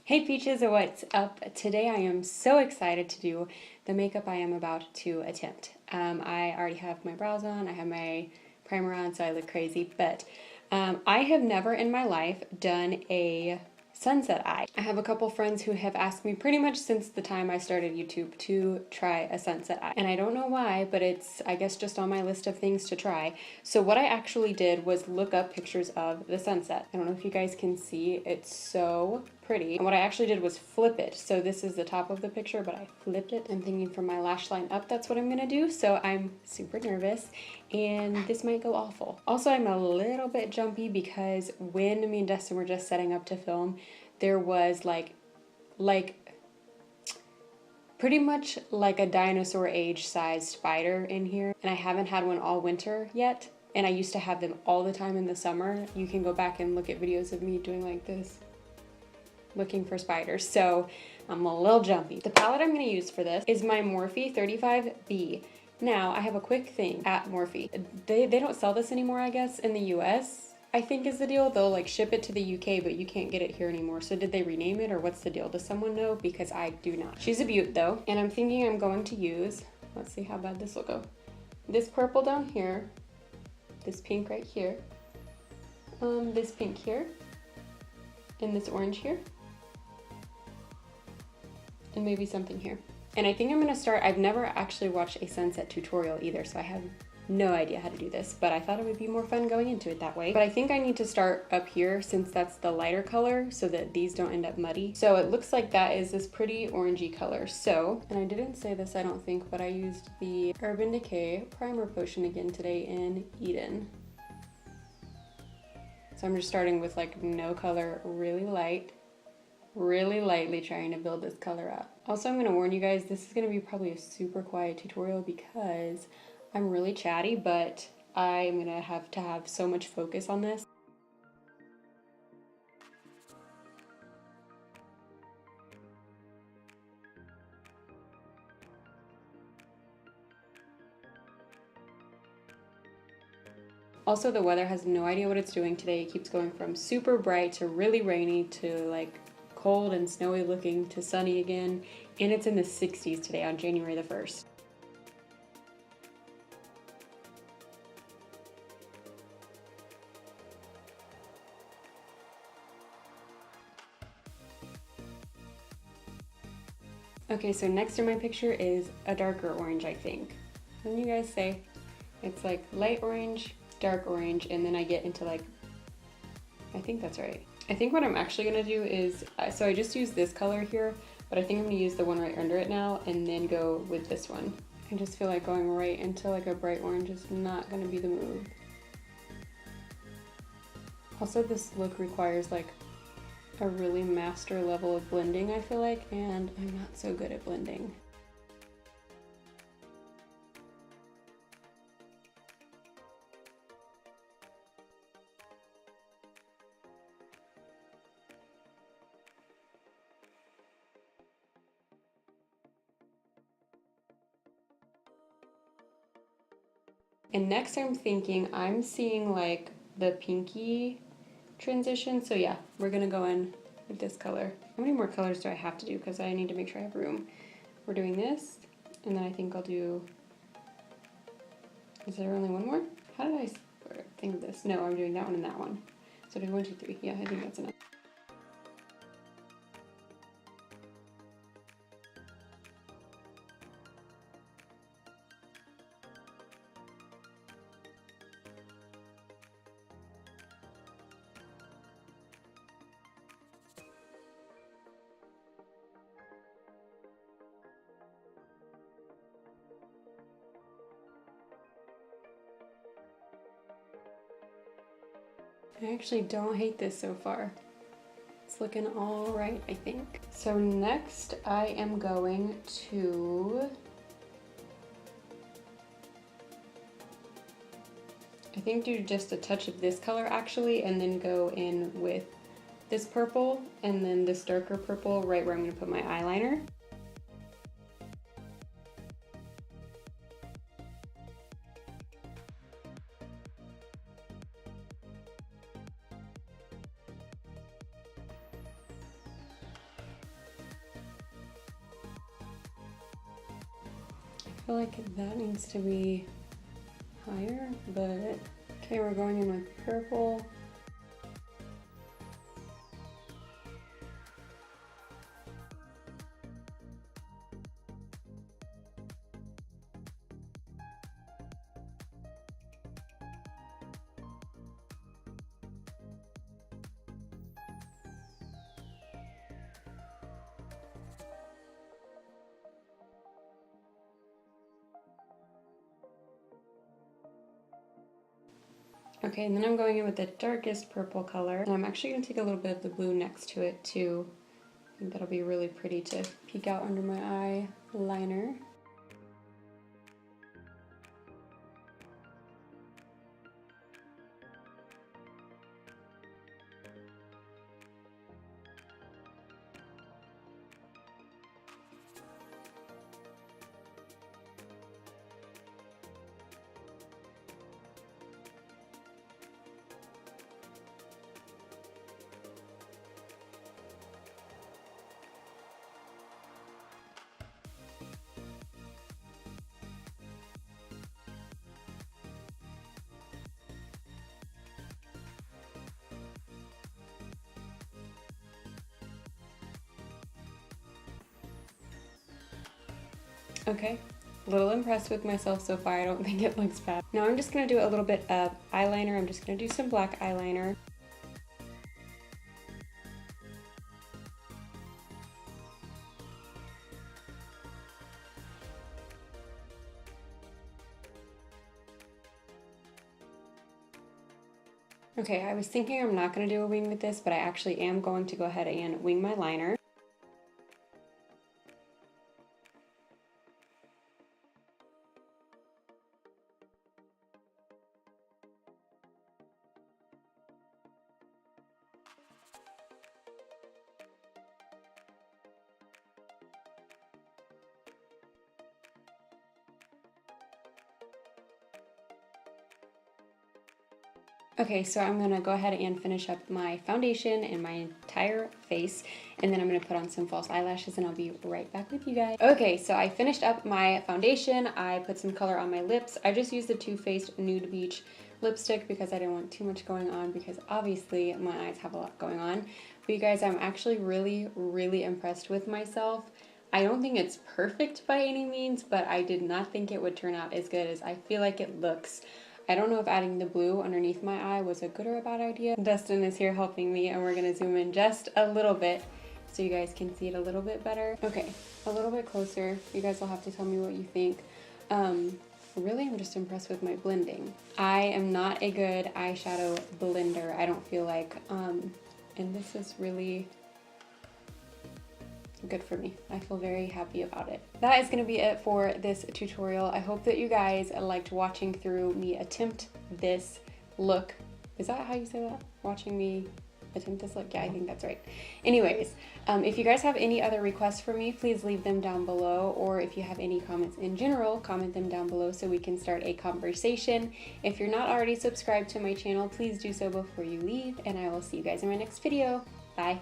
Hey Peaches, what's up? Today I am so excited to do the makeup I am about to attempt. I already have my brows on, I have my primer on, so I look crazy, but I have never in my life done a sunset eye. I have a couple friends who have asked me pretty much since the time I started YouTube to try a sunset eye. And I don't know why, but it's, I guess, just on my list of things to try. So what I actually did was look up pictures of the sunset. I don't know if you guys can see, it's so pretty. And what I actually did was flip it. So this is the top of the picture, but I flipped it. I'm thinking from my lash line up, that's what I'm gonna do. So I'm super nervous and this might go awful. Also, I'm a little bit jumpy because when me and Dustin were just setting up to film, there was like pretty much like a dinosaur age sized spider in here. And I haven't had one all winter yet. And I used to have them all the time in the summer. You can go back and look at videos of me doing like this, looking for spiders. So I'm a little jumpy. The palette I'm gonna use for this is my Morphe 35B. Now, I have a quick thing at Morphe. They don't sell this anymore, I guess, in the US, I think is the deal. They'll like ship it to the UK, but you can't get it here anymore. So did they rename it or what's the deal? Does someone know? Because I do not. She's a beaut though. And I'm thinking I'm going to use, let's see how bad this will go. This purple down here, this pink right here, this pink here, and this orange here, and maybe something here. And I think I'm gonna start, I've never actually watched a sunset tutorial either, so I have no idea how to do this, but I thought it would be more fun going into it that way. But I think I need to start up here since that's the lighter color so that these don't end up muddy. So it looks like that is this pretty orangey color. So, and I didn't say this I don't think, but I used the Urban Decay primer potion again today in Eden. So I'm just starting with like no color, really light. Really lightly trying to build this color up. Also, I'm gonna warn you guys, this is gonna be probably a super quiet tutorial because I'm really chatty, but I'm gonna have to have so much focus on this. Also, the weather has no idea what it's doing today. It keeps going from super bright to really rainy to like cold and snowy looking to sunny again, and it's in the 60s today on January the 1st. Okay, so next in my picture is a darker orange, I think. What do you guys say? It's like light orange, dark orange, and then I get into like, I think that's right. I think what I'm actually gonna do is, so I just used this color here, but I think I'm gonna use the one right under it now and then go with this one. I just feel like going right into like a bright orange is not gonna be the move. Also, this look requires like a really master level of blending, I feel like, and I'm not so good at blending. And next I'm thinking, I'm seeing like the pinky transition. So yeah, we're gonna go in with this color. How many more colors do I have to do? Because I need to make sure I have room. We're doing this, and then I think I'll do, is there only one more? How did I think of this? No, I'm doing that one and that one. So do 1, 2, 3. Yeah, I think that's enough. I actually don't hate this so far. It's looking all right, I think. So next I am going to, I think do just a touch of this color actually, and then go in with this purple and then this darker purple right where I'm gonna put my eyeliner. feel like that needs to be higher, but okay, we're going in with purple. Okay, and then I'm going in with the darkest purple color, and I'm actually going to take a little bit of the blue next to it too. I think that'll be really pretty to peek out under my eyeliner. Okay, a little impressed with myself so far. I don't think it looks bad. Now I'm just going to do a little bit of eyeliner. I'm just going to do some black eyeliner. Okay, I was thinking I'm not going to do a wing with this, but I actually am going to go ahead and wing my liner. Okay, so I'm gonna go ahead and finish up my foundation and my entire face, and then I'm gonna put on some false eyelashes and I'll be right back with you guys. Okay, so I finished up my foundation. I put some color on my lips. I just used the Faced Nude Beach lipstick because I didn't want too much going on, because obviously my eyes have a lot going on. But you guys, I'm actually really impressed with myself. I don't think it's perfect by any means, but I did not think it would turn out as good as I feel like it looks. I don't know if adding the blue underneath my eye was a good or a bad idea. Dustin is here helping me, and we're gonna zoom in just a little bit so you guys can see it a little bit better. Okay, a little bit closer. You guys will have to tell me what you think. Really, I'm just impressed with my blending. I am not a good eyeshadow blender, I don't feel like, and this is really good for me. I feel very happy about it. That is going to be it for this tutorial. I hope that you guys liked watching through me attempt this look. Is that how you say that? Watching me attempt this look? Yeah, I think that's right. Anyways, if you guys have any other requests for me, please leave them down below, or if you have any comments in general, comment them down below so we can start a conversation. If you're not already subscribed to my channel, please do so before you leave, and I will see you guys in my next video. Bye.